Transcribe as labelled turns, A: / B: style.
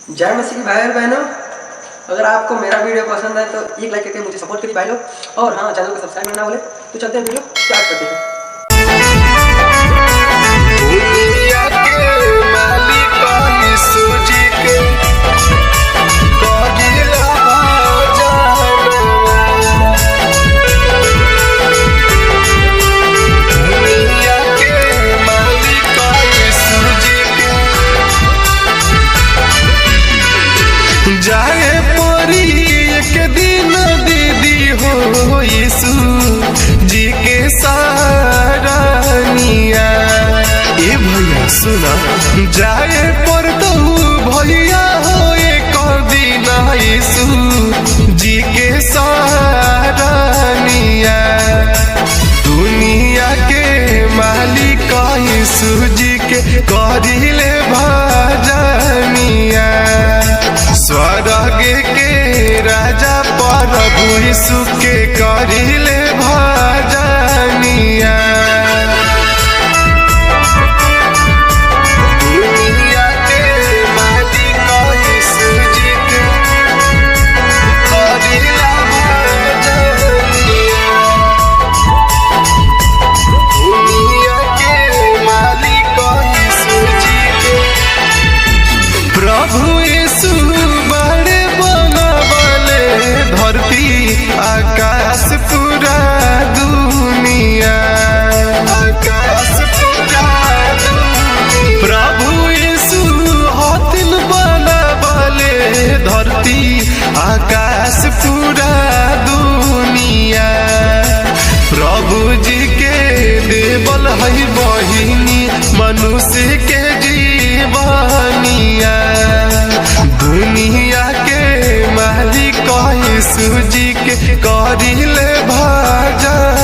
A: जय मसीह भाई और बहनों, अगर आपको मेरा वीडियो पसंद है तो एक लाइक करके मुझे सपोर्ट करिए भाई लोग। और हाँ, चैनल को सब्सक्राइब करना बोले तो चलते हैं वीडियो स्टार्ट करते हैं।
B: जाए परी एक दिन दीदी हो यीशु जी के सारनिया। ए भैया सुना, जाए पर तो भैया हो एक दिन यीशु जी के सारनिया। दुनिया के मालिक यीशु जी के करिले भजनिया। स्वर्ग के राजा प्रभु यीशु के करिले भजनिया। दुनिया के मालिक यीशु जी के करिले भजनिया। दुनिया के मालिक यीशु जी के प्रभु यीशु धरती आकाश पूरा दुनिया। आकाश पूरा दुनिया प्रभु यीशु हाथिन बनावले। धरती आकाश पूरा दुनिया प्रभु जी के देवल है बहिनी मनुष्य के जीवनिया। दुनिया के मालिक यीशु जी के करिले भजनिया।